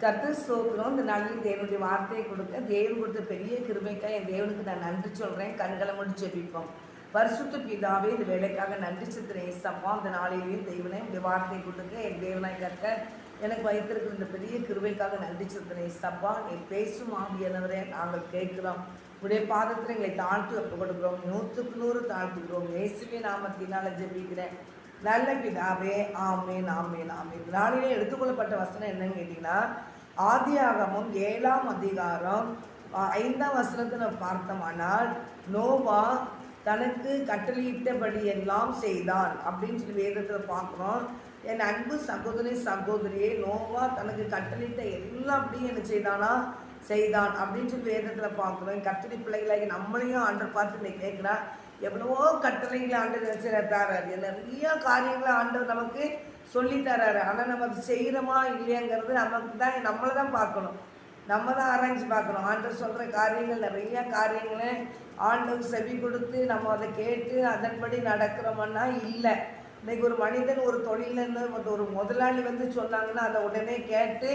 கர்த்தர் ஸ்தோத்திரம். இந்த நாளில் தேவனுடைய வார்த்தையை கொடுக்க தேவன் கொடுத்த பெரிய கிருபைக்காக என் தேவனுக்கு நான் நன்றி சொல்கிறேன். கண்களை முடிச்சு ஜெபிப்போம். பரிசுத்த பிதாவே, இந்த வேலைக்காக நன்றி செலுத்துகிறேன். ஏசப்பா, இந்த நாளிலேயும் தேவனே இந்த வார்த்தையை கொடுக்க என் தேவனாய் கற்க எனக்கு வைத்திருக்கிற இந்த பெரிய கிருபைக்காக நன்றி செலுத்துகிறேன். ஏசப்பா, நீ பேசும் ஆவியானவரே, நாங்கள் கேட்கிறோம். உடைய பாதத்தில் எங்களை தாழ்த்து ஒப்புக் கொடுக்கிறோம். 100க்கு 100 தாழ்த்துக்கிறோம். இயேசுவின் நாமத்தினால ஜெபிக்கிறேன் நல்ல பிதாவே. ஆமேன், ஆமேன், ஆமேன். நாளிலே எடுத்துக்கொள்ளப்பட்ட வசனம் என்னன்னு கேட்டிங்கன்னா, ஆதியாகமம் 7ஆம் அதிகாரம் 5ஆம் வசனத்தை பார்த்தோமானால், நோவா தனக்கு கட்டளையிட்டபடி எல்லாம் செய்தான் அப்படின்னு சொல்லி வேதத்தில் பார்க்குறோம். என் அன்பு சகோதரி சகோதரியே, நோவா தனக்கு கட்டளையிட்ட எல்லாம் அப்படியே என்ன செய்தான் அப்படின்னு சொல்லி வேதத்தில் பார்க்குறோம். கட்டளை பிள்ளைகளாகி நம்மளையும் ஆண்டர் பார்த்து நீ கேட்குறா, எவ்வளவோ கட்டளைகளை ஆண்டவர் தராரு, நிறைய காரியங்களை ஆண்டவர் நமக்கு சொல்லித்தராரு. ஆனால் நம்ம அது செய்கிறோமா இல்லையாங்கிறது நம்மளை தான் பார்க்கணும், நம்ம தான் ஆராய்ச்சி பார்க்கணும். ஆண்டவர் சொல்கிற காரியங்கள் நிறைய காரியங்களை ஆண்டவர் செவி கொடுத்து நம்ம அதை கேட்டு அதன்படி நடக்கிறோம்னா இல்லை. இன்றைக்கி ஒரு மனிதன் ஒரு தொழிலேருந்து ஒரு முதலாளி சொன்னாங்கன்னா அதை உடனே கேட்டு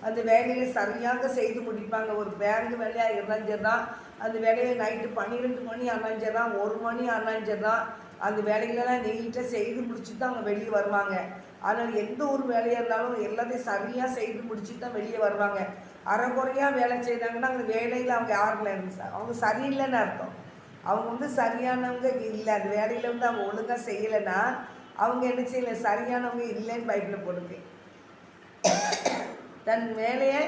அந்த வேலையை சரியாக செய்து முடிப்பாங்க. ஒரு பேங்க் வேலையாக இருந்தால் அந்த வேலையை நைட்டு 12 மணி ஆனாஞ்சதான், 1 மணி ஆனாஞ்சதான் அந்த வேலைகளெல்லாம் நீட்டாக செய்து முடிச்சு தான் அவங்க வெளியே வருவாங்க. ஆனால் எந்த ஒரு வேலையாக இருந்தாலும் எல்லாத்தையும் சரியாக செய்து முடிச்சு தான் வெளியே வருவாங்க. அரைக்குறையாக வேலை செய்தாங்கன்னா அந்த வேலையில் அவங்க யாரில் இருந்துச்சு, அவங்க சரியில்லைன்னு அர்த்தம். அவங்க சரியானவங்க இல்லை, அந்த வேலையில் அவங்க ஒழுங்காக செய்யலைன்னா அவங்க என்ன செய்யலை, சரியானவங்க இல்லைன்னு பைபிளில் போடுது. தன் வேலையை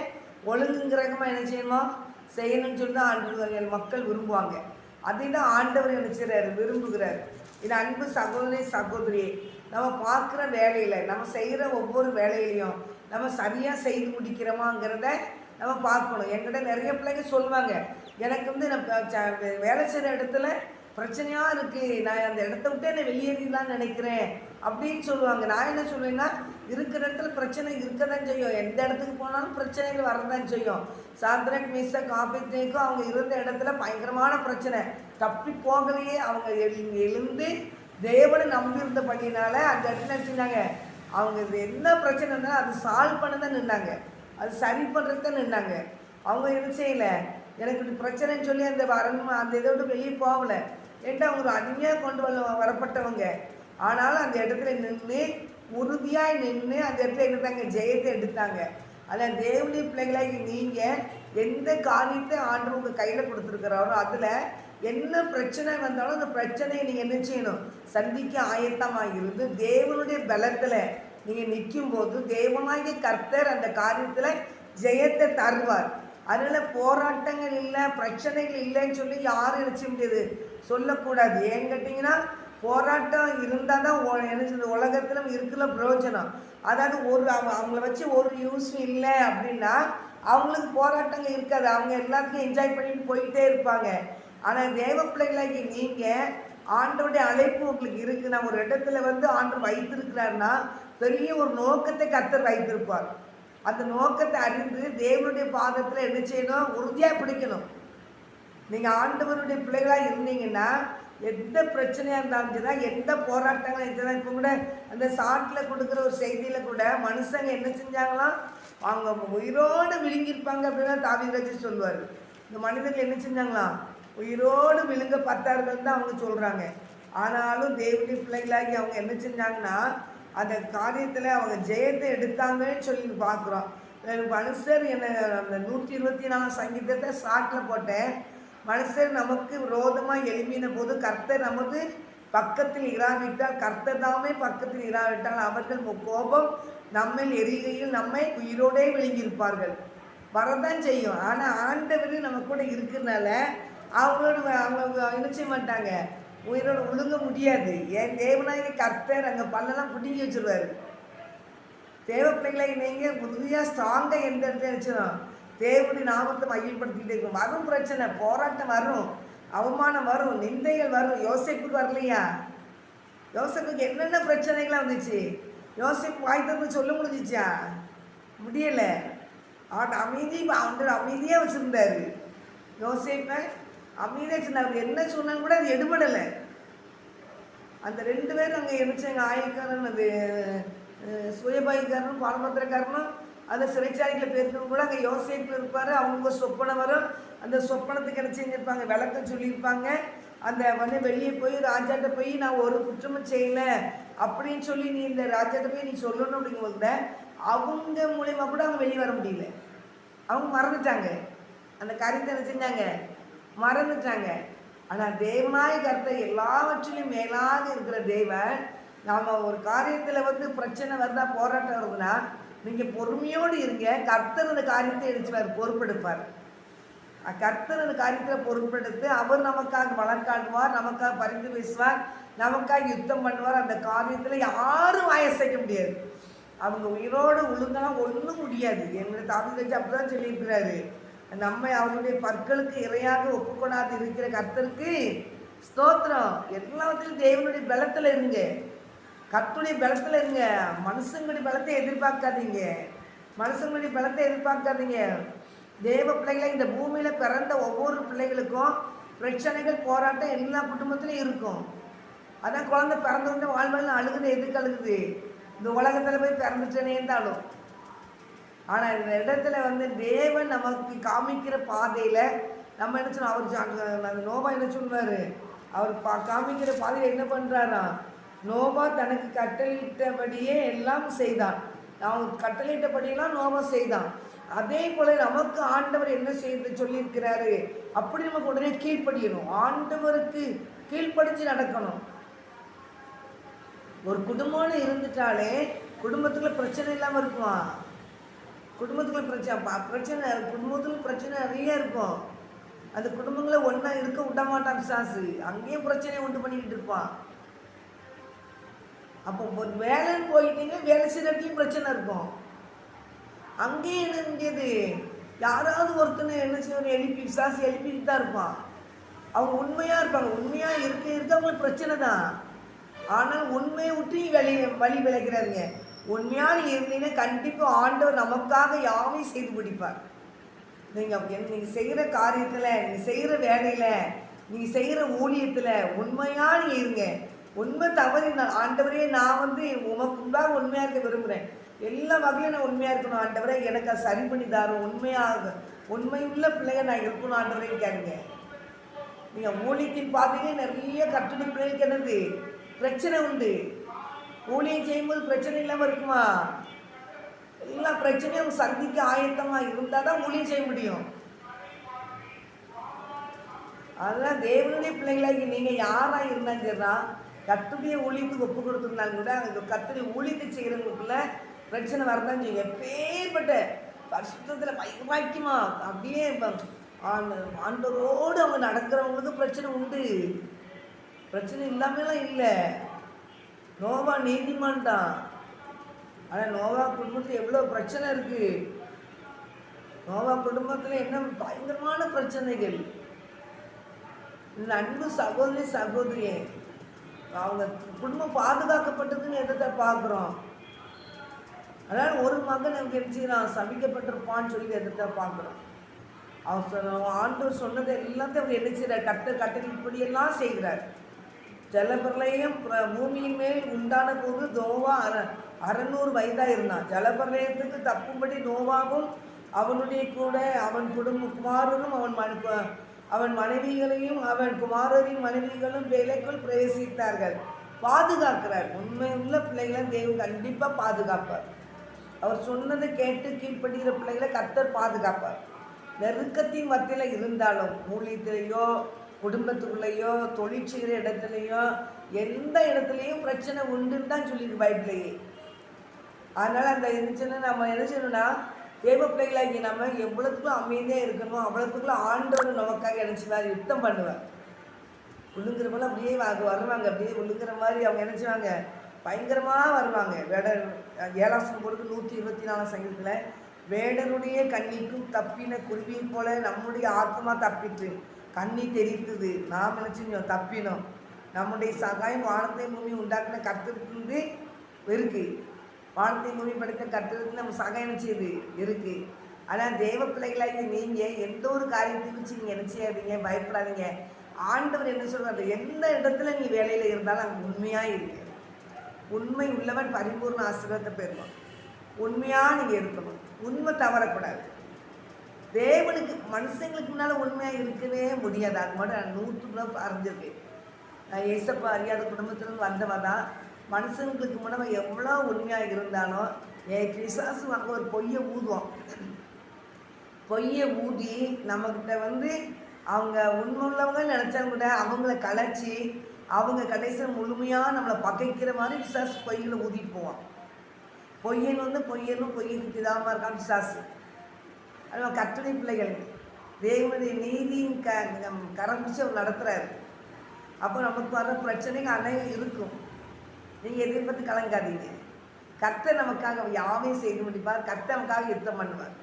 ஒழுங்குங்கிறகமாக என்ன செய்யணும், செய்யணும்னு சொல்லி தான் ஆண்டவர்கள் மக்கள் விரும்புவாங்க. அதை தான் ஆண்டவர் என்ன செய்கிறாரு, விரும்புகிறார். இது அன்பு சகோதரி சகோதரியே, நம்ம பார்க்குற வேலையில், நம்ம செய்கிற ஒவ்வொரு வேலையிலையும் நம்ம சரியாக செய்து முடிக்கிறோமாங்கிறத நம்ம பார்க்கணும். என்கிட்ட நிறைய பிள்ளைங்க சொல்லுவாங்க, எனக்கு நான் வேலை செய்கிற இடத்துல பிரச்சனையாக இருக்குது, நான் அந்த இடத்த விட்டு என்னை வெளியேறிடலான்னு நினைக்கிறேன் அப்படின்னு சொல்லுவாங்க. நான் என்ன சொல்லுவேன்னா, இருக்கிற இடத்துல பிரச்சனை இருக்க தான் செய்யும், எந்த இடத்துக்கு போனாலும் பிரச்சனைகள் வரதான் செய்யும். சாத்ராக் மேஷாக் ஆபேத்நேகோ அவங்க இருந்த இடத்துல பயங்கரமான பிரச்சனை, தப்பி போகலையே. அவங்க எழுந்து தேவனை நம்பியிருந்த பண்ணினால அந்த இடத்துல நினச்சிருந்தாங்க, அவங்க என்ன பிரச்சனை இருந்தாலும் அது சால்வ் பண்ண தான் நின்னாங்க, அது சரி பண்ணுறது தான் நின்னாங்க. அவங்க என்ன செய்யலை, எனக்கு இப்படி பிரச்சனைன்னு சொல்லி அந்த அந்த இதை விட்டு வெளியே போகலை. ஏன்டா அவங்க அந்நியாக கொண்டு வரப்பட்டவங்க. ஆனாலும் அந்த இடத்துல நின்று உறுதியாக நின்று அந்த இடத்துல எடுத்தாங்க, ஜெயத்தை எடுத்தாங்க. அதில் தேவனுடைய பிள்ளைகளாகி நீங்கள் எந்த காரியத்தை ஆண்டவர் உங்கள் கையில் கொடுத்துருக்குறாரோ அதில் என்ன பிரச்சனை வந்தாலும் அந்த பிரச்சனையை நீங்கள் என்ன செய்யணும், சந்திக்க ஆயத்தமாக இருந்து தேவனுடைய பலத்தில் நீங்கள் நிற்கும்போது தேவனாகிய கர்த்தர் அந்த காரியத்தில் ஜெயத்தை தருவார். அதனால் போராட்டங்கள் இல்லை, பிரச்சனைகள் இல்லைன்னு சொல்லி யாரும் நினச்ச முடியாது, சொல்லக்கூடாது. ஏன்னு கேட்டிங்கன்னா, போராட்டம் இருந்தால் தான் என்ன சொல்றது, உலகத்தில் இருக்கிற பிரயோஜனம். அதாவது அவங்கள வச்சு ஒரு யூஸும் இல்லை அப்படின்னா அவங்களுக்கு போராட்டங்கள் இருக்காது, அவங்க எல்லாத்துக்கும் என்ஜாய் பண்ணிட்டு போயிட்டே இருப்பாங்க. ஆனால் தேவ பிள்ளைகளாகி நீங்கள் ஆண்டவருடைய அழைப்பு உங்களுக்கு இருக்குது. நம்ம ஒரு இடத்துல ஆண்டவர் வைத்திருக்கிறாருன்னா பெரிய ஒரு நோக்கத்தை கர்த்தர் வைத்திருப்பார். அந்த நோக்கத்தை அறிந்து தேவனுடைய பாதத்தில் என்ன செய்யணும், உறுதியாக பிடிக்கணும். நீங்கள் ஆண்டவருடைய பிள்ளைகளாக இருந்தீங்கன்னா எந்த பிரச்சனையாக இருந்தாலும் சரி, எந்த போராட்டங்கள் இருந்தாலும், இப்போ கூட அந்த சாட்டில் கொடுக்குற ஒரு செய்தியில் கூட மனுஷங்க என்ன செஞ்சாங்களாம், அவங்க உயிரோடு விழுங்கியிருப்பாங்க அப்படின்னா தாவீது சொல்லுவார். இந்த மனிதர்கள் என்ன செஞ்சாங்களாம், உயிரோடு விழுங்க பத்தார்கள் தான் அவங்க சொல்கிறாங்க. ஆனாலும் தேவனுடைய பிள்ளைகளாகி அவங்க என்ன செஞ்சாங்கன்னா அந்த காரியத்தில் அவங்க ஜெயத்தை எடுத்தாங்கன்னு சொல்லி பார்க்குறோம். மனுஷர் என்னை அந்த 124 சங்கீதத்தை சாட்டில் போட்டேன். மனுஷர் நமக்கு விரோதமாக எழுப்பின போது கர்த்தர் நமது பக்கத்தில் இராவிட்டால், கர்த்தர் தாமே பக்கத்தில் இராவிட்டால் அவர்கள் கோபம் நம்மில் எரிகையில் நம்மை உயிரோடே விழுங்கியிருப்பார்கள். வரதான் செய்யும். ஆனால் ஆண்டவர் நம்ம கூட இருக்கிறதுனால அவங்க என்ன செய்ய மாட்டாங்க, உயிரோடு விழுங்க முடியாது. ஏன் தேவனாகிய கர்த்தர் அங்கே பல்லெல்லாம் பிடிங்கி வச்சுருவார். தேவ பிள்ளைகளை நீங்கள் உறுதியாக ஸ்ட்ராங்காக எந்த இடத்துல நினச்சிடும், தேவனுடைய நாமத்தை மையப்படுத்திக்கிட்டே இருக்கும். வரும் பிரச்சனை, போராட்டம் வரும், அவமானம் வரும், நிந்தைகள் வரும். யோசேப்புக்கு வரலையா? யோசேப்புக்கு என்னென்ன பிரச்சனைகள்லாம் வந்துச்சு? யோசேப்பு வாய் திறந்து சொல்ல முடிஞ்சிச்சா? முடியலை. அவன் அமைதியாக வச்சுருந்தார். யோசேப்பை அமைதியாக வச்சுருந்தார். என்ன சொன்னாலும் கூட அது எடுபடலை. அந்த 2 பேரும் அங்கே என்னச்சாங்க, ஆயக்காரன் அது சுயபாய்க்காரனும் பாலபத்திரக்காரனும் அந்த சிறைச்சாலையில் போயிருக்கவங்க கூட அங்கே யோசேப்பு இருப்பார். அவங்க சொப்பனம் வரும். அந்த சொப்பனத்துக்கு என்ன செஞ்சிருப்பாங்க, விளக்கம் சொல்லியிருப்பாங்க. அந்த வந்து வெளியே போய் ராஜாட்ட போய் நான் ஒரு குற்றமும் செய்யலை அப்படின்னு சொல்லி நீ இந்த ராஜாட்ட போய் நீ சொல்லணும் அப்படிங்கும்போது கூட அவங்க மூலயமா கூட அவங்க வெளியே வர முடியல. அவங்க மறந்துட்டாங்க. அந்த காரியத்தை என்ன செஞ்சாங்க, மறந்துட்டாங்க. ஆனால் தேவனாய கர்த்தர் எல்லாவற்றிலும் மேலாக இருக்கிற தேவன், நாம் ஒரு காரியத்தில் வந்து பிரச்சனை வருதா, போராட்டம் வருதுன்னா நீங்கள் பொறுமையோடு இருங்க. கர்த்தர் அந்த காரியத்தை எடுத்துவார், பொறுப்பெடுப்பார். கர்த்தர் அந்த காரியத்தில் பொறுப்பெடுத்து அவர் நமக்காக வழக்காடுவார், நமக்காக பரிந்து பேசுவார், நமக்காக யுத்தம் பண்ணுவார். அந்த காரியத்தில் யாரும் வயசைக்க முடியாது. அவங்க உயிரோடு ஒழுங்கெல்லாம் ஒன்றும் முடியாது. என்னுடைய தாபிதேஜ் அப்படி தான் சொல்லியிருக்கிறாரு, நம்மை அவருடைய பற்களுக்கு இரையாக ஒப்புக்கொடாது இருக்கிற கர்த்தருக்கு ஸ்தோத்திரம். எல்லாத்திலும் தேவனுடைய பலத்தில் இருங்க, கர்த்தருடைய பலத்தில் இருங்க. மனுஷங்களுடைய பலத்தை எதிர்பார்க்காதீங்க, மனுஷங்களுடைய பலத்தை எதிர்பார்க்காதீங்க. தேவ பிள்ளைகளை இந்த பூமியில் பிறந்த ஒவ்வொரு பிள்ளைகளுக்கும் பிரச்சனைகள், போராட்டம் எல்லா குடும்பத்திலையும் இருக்கும். அதான் குழந்தை பிறந்தவொடனே வாழ்வாள் அழுகுது. எதுக்கு அழுகுது? இந்த உலகத்தில் போய் பிறந்துட்டேனேந்தாலும். ஆனால் இந்த இடத்துல வந்து தேவன் நமக்கு காமிக்கிற பாதையில் நம்ம என்ன சொன்னோம், அவர் அந்த நோபா என்ன சொல்வார், அவர் காமிக்கிற பாதையில் என்ன பண்ணுறாராம், நோபா தனக்கு கட்டளையிட்டபடியே எல்லாம் செய்தான். அவன் கட்டளையிட்டபடியெல்லாம் நோபா செய்தான். அதே போல் நமக்கு ஆண்டவர் என்ன செய்து சொல்லியிருக்கிறாரு, அப்படி நமக்கு உடனே கீழ்ப்படியணும். ஆண்டவருக்கு கீழ்ப்படிஞ்சு நடக்கணும். ஒரு குடும்பம்னு இருந்துட்டாலே குடும்பத்துக்குள்ள பிரச்சனை இல்லாமல் இருக்குமா? குடும்பத்துக்குள்ள பிரச்சனை குடும்பத்துக்குள்ள பிரச்சனை நிறைய இருக்கும். அந்த குடும்பங்களை ஒன்றா இருக்க விட மாட்டான் பிசாசு. அங்கேயும் பிரச்சனையை உண்டு பண்ணிக்கிட்டு இருப்பான். அப்போ ஒரு வேலைன்னு போயிட்டீங்க, வேலை செய்கிற இடத்துலையும் பிரச்சனை இருக்கும். அங்கேயும் என்ன முடியாது, யாராவது ஒருத்தனை என்ன செய்வார், எழுப்பி பிசாசு எழுப்பிக்கிட்டு தான் இருப்பான். அவங்க உண்மையாக இருப்பாங்க. உண்மையாக இருக்க அவங்களுக்கு பிரச்சனை தான். ஆனால் உண்மையை விட்டு வழி விளைக்கிறாருங்க. உண்மையாக நீங்கள் இருந்தீங்கன்னா கண்டிப்பாக ஆண்டவர் நமக்காக யாவையும் செய்து பிடிப்பார். நீங்கள் செய்கிற காரியத்தில், நீங்கள் செய்கிற வேலையில், நீங்கள் செய்கிற ஊழியத்தில் உண்மையாக நீங்கள் இருங்க. உண்மை தவறி ஆண்டவரே நான் வந்து உமக்கு உண்டாக உண்மையாக இருக்க விரும்புகிறேன், எல்லா வகையிலும் நான் உண்மையாக இருக்கணும் ஆண்டவரே, எனக்கு அதை சரி பண்ணி தரும், உண்மையாக உண்மையுள்ள பிள்ளைங்க நான் இருக்கணும் ஆண்டவரேன்னு கேளுங்க. நீங்கள் ஊழியத்தின் பார்த்தீங்கன்னா நிறைய கட்டுரை பிள்ளைகளுக்கு என்னது பிரச்சனை உண்டு. ஊழியம் செய்யும்போது பிரச்சனை இல்லாமல் இருக்குமா? எல்லா பிரச்சனையும் சந்திக்க ஆயத்தமாக இருந்தால் தான் ஊழியம் செய்ய முடியும். அதெல்லாம் தேவனுடைய பிள்ளைகளாகி நீங்கள் யாராக இருந்தாலும் சரிதான், கர்த்தருடைய ஊழியத்துக்கு ஒப்பு கொடுத்துருந்தாலும் கூட அங்கே கர்த்தருடைய ஊழியத்தை செய்கிறவங்களுக்குள்ள பிரச்சனை வரதான் செய்யும். எப்பேற்பட்ட வருஷத்தில் பயமாக்கிமா அப்படியே ஆண்டவரோடு அவங்க நடக்கிறவங்களுக்கு பிரச்சனை உண்டு. பிரச்சனை இல்லாமலாம் இல்லை. நோவா நீதிமான் தான். ஆனால் நோவா குடும்பத்தில் எவ்வளோ பிரச்சனை இருக்குது. நோவா குடும்பத்தில் என்ன பயங்கரமான பிரச்சனைகள். இந்த அன்பு சகோதரி சகோதரியே, அவங்க குடும்பம் பாதுகாக்கப்பட்டதுன்னு எதை பார்க்குறோம். அதனால் ஒரு மகன் எனக்கு நினச்சிக்கிறான் சபிக்கப்பட்டிருப்பான்னு சொல்லி எதை பார்க்குறோம். அவர் ஆண்டவர் சொன்னதை எல்லாத்தையும் அவர் என்ன செய்கிறார், கட்டளைப்படியெல்லாம் செய்கிறார். ஜலப்பிரளயம் பூமியின் மேல் உண்டான போது நோவா 600 வயதாக இருந்தான். ஜலப்பிரளயத்துக்கு தப்பும்படி நோவாவும் அவனுடைய கூட அவன் குமாரரும் அவன் மனைவிகளையும் அவன் குமாரரின் மனைவிகளும் வேலைக்குள் பிரவேசித்தார்கள். பாதுகாக்கிறார். உண்மையுள்ள பிள்ளைகளை தேவன் கண்டிப்பாக பாதுகாப்பார். அவர் சொன்னதை கேட்டு கீழ்ப்படுகிற பிள்ளைகளை கர்த்தர் பாதுகாப்பார். நெருக்கத்தின் மத்தியில் இருந்தாலும் ஊழியத்திலேயோ குடும்பத்துக்குள்ளேயோ தொழில் செய்கிற இடத்துலையோ எந்த இடத்துலையும் பிரச்சனை உண்டுன்னு தான் சொல்லியிருக்கு பைபிளையே. அதனால் அந்த இருந்துச்சுன்னா நம்ம என்ன செய்யணும்னா, தேவ பிள்ளைகளாகி நம்ம எவ்வளோத்துக்குள்ள அமைதியாக இருக்கணும், அவ்வளோத்துக்குள்ள ஆண்டவர் நமக்காக நினச்சிவார், யுத்தம் பண்ணுவார். உழுங்குறவங்களும் அப்படியே வருவாங்க, அப்படியே உழுங்குற மாதிரி அவங்க நினச்சிவாங்க, பயங்கரமாக வருவாங்க. வேடர் 7 பொழுது 124 சங்கீதத்தில் வேடனுடைய கண்ணிக்கும் தப்பின குருவியை போல நம்முடைய ஆத்மா தப்பிட்டு கண்ணி தெரித்தது. நாம் நினச்சிஞ்சோம் தப்பினோம். நம்முடைய சகாயம் வானத்தை பூமி உண்டாக்குன கர்த்தருக்கு இருக்குது. வானத்தை பூமி படைத்த கர்த்தருக்கு நம்ம சகாயம் செய்யுது இருக்குது. ஆனால் தேவ பிள்ளைகளாகி நீங்கள் எந்த ஒரு காரியத்தை வச்சு நீங்கள் என்ன செய்யாதீங்க, பயப்படாதீங்க. ஆண்டவர் என்ன சொல்கிறாரு, எந்த இடத்துல நீ வேலையில் இருந்தாலும் அங்கே உண்மையாக இருக்கு. உண்மை உள்ளவன் பரிபூர்ண ஆசீர்வாதத்தை பெறுவான். உண்மையாக நீங்கள் இருக்கணும். உண்மை தவறக்கூடாது. தேவனுக்கு மனுஷங்களுக்கு முன்னால் உண்மையாக இருக்கவே முடியாது. அது மட்டும் நான் 100% அறிஞ்சிருக்கேன். நான் ஏசப்பா அறியாத குடும்பத்திலேருந்து வந்தவன் தான். மனுஷங்களுக்கு முன்னாடி எவ்வளோ உண்மையாக இருந்தாலும் பிசாசு அங்கே ஒரு பொய்யை ஊதுவோம். பொய்யை ஊதி நம்மக்கிட்ட அவங்க உண்மை உள்ளவங்க நினச்சாலும் கூட அவங்கள கலைச்சி அவங்க கடைசியில் முழுமையாக நம்மளை பகைக்கிற மாதிரி பிசாசு பொய்களை ஊதிட்டு போவான். பொய்யன்னு பொய்யுக்கு பிதாம இருக்கான் பிசாசு. அது கர்த்தருடைய பிள்ளைகள் தேவனுடைய நீதியின் கரம் பிடிச்சி அவர் நடத்துகிறாரு. அப்போ நமக்கு வர பிரச்சனைகள் அனைவரும் இருக்கும். நீங்கள் எதிர்பார்த்து கலங்காதீங்க. கர்த்தர் நமக்காக யாவையும் செய்து முடிப்பார். கர்த்தர் நமக்காக யுத்தம் பண்ணுவார்.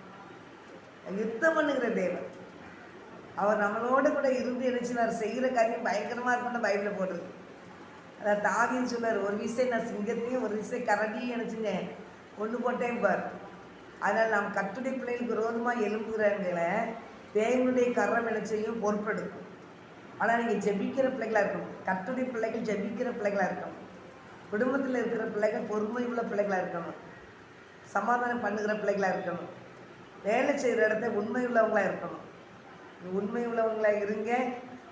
யுத்தம் பண்ணுகிற தேவன் அவர் நம்மளோட கூட இருந்து நினைச்சுனார். செய்கிற காரியம் பயங்கரமாக இருக்கும்னு பைபிளில் போடுறது. அதாவது தாவீது சொன்னார், ஒரு விஷயம் நான் சிங்கத்தையும் ஒரு விஷயம் கரடியும் நினச்சிங்க கொண்டு போட்டேன் பார். அதனால் நாம் கர்த்தருடைய பிள்ளைகளுக்கு விரோதமாக எழும்புகிறவங்களை தேவனுடைய கரம் நினைச்சையும் பொறுப்பெடுக்கும். ஆனால் நீங்கள் ஜெபிக்கிற பிள்ளைகளாக இருக்கணும். கர்த்தருடைய பிள்ளைகள் ஜெபிக்கிற பிள்ளைகளாக இருக்கணும். குடும்பத்தில் இருக்கிற பிள்ளைகள் பொறுமை உள்ள பிள்ளைகளாக இருக்கணும். சமாதானம் பண்ணுகிற பிள்ளைகளாக இருக்கணும். வேலை செய்கிற இடத்த உண்மை உள்ளவங்களாக இருக்கணும். உண்மை உள்ளவங்களாக இருங்க.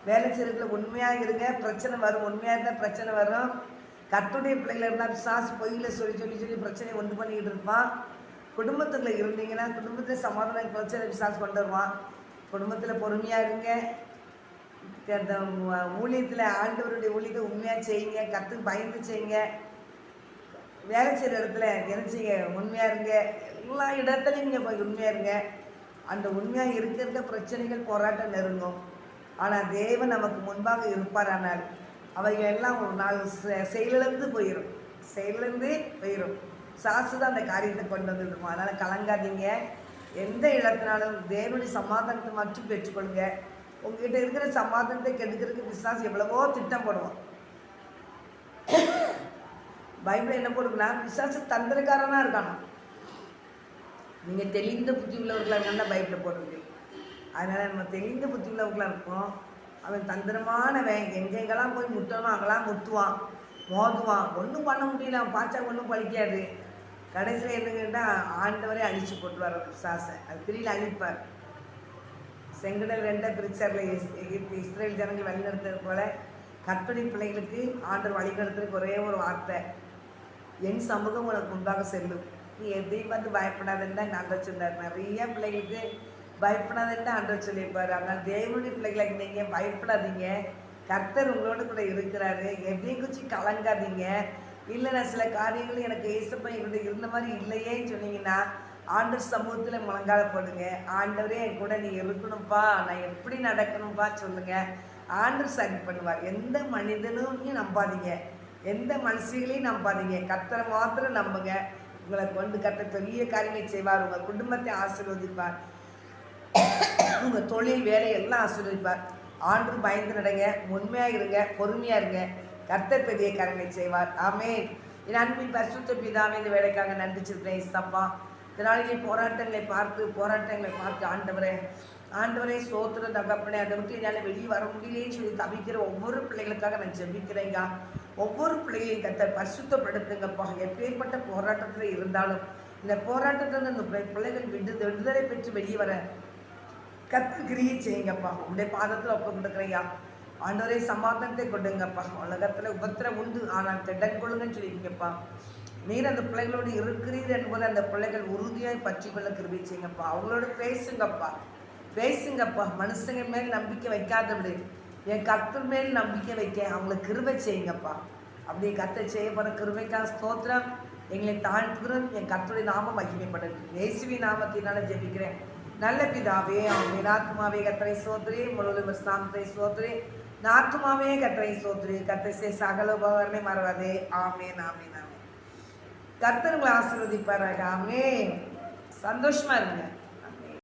வேலை செய்கிறதுல உண்மையாக இருங்க. பிரச்சனை வரும். உண்மையாக இருந்தால் பிரச்சனை வரும். கர்த்தருடைய பிள்ளைகள் இருந்தால் பிசாசு பொய்யில சொல்லி பிரச்சனையை ஒன்று பண்ணிக்கிட்டு இருப்பான். குடும்பத்தில் இருந்தீங்கன்னா குடும்பத்தில் சமாதான பிரச்சனை பிசாசு கொண்டு வருவான். குடும்பத்தில் பொறுமையாக இருங்க. அந்த ஊழியத்தில் ஆண்டவருடைய ஊழியத்தை உண்மையாக செய்யுங்க. கர்த்தருக்கு பயந்து செய்யுங்க. வேலை செய்கிற இடத்துல என்ன செய்யுங்க, உண்மையாக இருங்க. எல்லா இடத்துலையும் நீங்கள் போய் உண்மையாக இருங்க. அந்த உண்மையாக இருக்கிற பிரச்சனைகள் போராட்டம் நெருங்கும். ஆனால் தேவன் நமக்கு முன்பாக இருப்பார். ஆனால் அவைகள் எல்லாம் ஒரு நாள் செயலிழந்து போயிடும். சாசு தான் அந்த காரியத்தை கொண்டு வந்துருக்கும். அதனால் கலங்காதீங்க. எந்த இடத்தினாலும் தேவனுடைய சமாதானத்தை மட்டும் பெற்றுக்கொள்ளுங்க. உங்ககிட்ட இருக்கிற சமாதானத்தை கெடுக்கிறதுக்கு பிசாசு எவ்வளவோ திட்டம் போடுவான். பைபிள் என்ன போடுதுன்னா பிசாசு தந்திரக்காரனாக இருக்கானா. நீங்கள் தெளிந்த புத்தி உள்ளவர்களாக பைபிளில் போடுறது. அதனால் நம்ம தெளிந்த புத்தி உள்ளவர்களாக இருப்போம். அவன் தந்திரமானவன். எங்கெங்கெல்லாம் போய் முட்டணும் அங்கெல்லாம் முட்டுவான், மோதுவான். ஒன்றும் பண்ண முடியல. அவன் பாய்ச்சா ஒன்றும் பழிக்காது. கடைசியில் என்ன கேட்டால் ஆண்டவரே அழிச்சு போட்டுவார் பிசாசை. அது திடீர்னு அழிப்பார். செங்கடல் 2 பிரிச்சாரில் இஸ்ரேல் ஜனங்கள் வழிநடத்துறது போல கர்த்தருடைய பிள்ளைகளுக்கு ஆண்டவர் வழிநடத்துறதுக்கு ஒரே ஒரு வார்த்தை, என் சமூகம் உனக்கு முன்பாக செல்லும், நீ எதையும் பார்த்து பயப்படாதுன்னு ஆண்டவர் சொன்னார். நிறைய பிள்ளைகளுக்கு பயப்படாதுன்னு ஆண்டவர் சொல்லியிருப்பார். அதனால் தேவனுடைய பிள்ளைகளுக்கு நீங்கள் பயப்படாதீங்க. கர்த்தர் உங்களோட கூட இருக்கிறாரு. எதையும் குறித்து கலங்காதீங்க. இல்லை நான் சில காரியங்கள் எனக்கு ஏசப்பா என்னுடைய இருந்த மாதிரி இல்லையேன்னு சொன்னீங்கன்னா ஆண்டவர் சமூகத்தில் முழங்கால போடுங்க. ஆண்டவரே என் கூட நீ இருக்கணும்ப்பா, நான் எப்படி நடக்கணும்ப்பா சொல்லுங்கள். ஆண்டவர் சரி பண்ணுவார். எந்த மனிதனும் நம்பாதீங்க, எந்த மனுஷங்களையும் நம்பாதீங்க. கர்த்தரை மாத்திரம் நம்புங்க. உங்களை கொண்டு கர்த்தர் பெரிய காரியங்களை செய்வார். உங்கள் குடும்பத்தை ஆசீர்வதிப்பார். உங்கள் தொழில் வேலை எல்லாம் ஆசீர்வதிப்பார். ஆண்டவர் பயந்து நடங்க. உண்மையாக இருங்க, பொறுமையாக இருங்க. கர்த்தர் பெரிய காரியங்களை செய்வார். ஆமென். என் அன்பின் பரிசுத்த பிதாவே, இந்த வேலைக்காக நன்றி சொல்கிறேன். இசப்பா, இதனாலே போராட்டங்களை பார்த்து ஆண்டவரே சோத்திர தகப்பனே, அதை விட்டு என்னால் வெளியே வர முடியலேன்னு சொல்லி தவிக்கிற ஒவ்வொரு பிள்ளைகளுக்காக நான் ஜெபிக்கிறேங்க. ஒவ்வொரு பிள்ளைகளையும் கர்த்தர் பரிசுத்தப்படுத்துங்கப்பா. எப்பேற்பட்ட போராட்டத்தில் இருந்தாலும் இந்த போராட்டத்தில் இந்த பிள்ளைகள் விடுதலை பெற்று வெளியே வர கர்த்தர் கிரியை செய்யுங்கப்பா. உங்களுடைய பாதத்தில் ஒப்பு கொடுக்குறேயா. ஆண்டவரே சமாதானத்தை கொடுங்கப்பா. உலகத்தில் உபத்திரம் உண்டு, ஆனால் திடன் கொள்ளுங்கன்னு சொல்லியிருக்கேப்பா. நீர் அந்த பிள்ளைகளோடு இருக்கிறீர் என்பது அந்த பிள்ளைகள் உறுதியாய் பற்றி கொள்ள கிருபை செய்யுங்கப்பா. அவங்களோட பேசுங்கப்பா. மனுஷங்க மேல் நம்பிக்கை வைக்காதபடி என் கர்த்தர் மேல் நம்பிக்கை வைக்க அவங்களுக்கு கிருபை செய்யுங்கப்பா. அப்படி கர்த்தர் செய்யப்படுற கிருபைக்காக ஸ்தோத்திரம். எங்களை தாழ்த்துகிறோம். என் கர்த்தருடைய நாமம் மகிமைப்படட்டும். இயேசுவின் நாமத்தினால ஜெபிக்கிறேன் நல்ல பிதாவே. ஆமென். ஆத்துமாவே கர்த்தரை ஸ்தோத்திரி, முழுவதும் ஸ்தானத்தை ஸ்தோத்திரி. ஆத்துமாவே கர்த்தரை ஸ்தோத்திரி. கர்த்தர் சகல உபகாரங்களை மறவாதே. ஆமென், ஆமென், ஆமென். கர்த்தர் உங்களை ஆசீர்வதிப்பாராக. ஆமென். சந்தோஷமா இருங்க.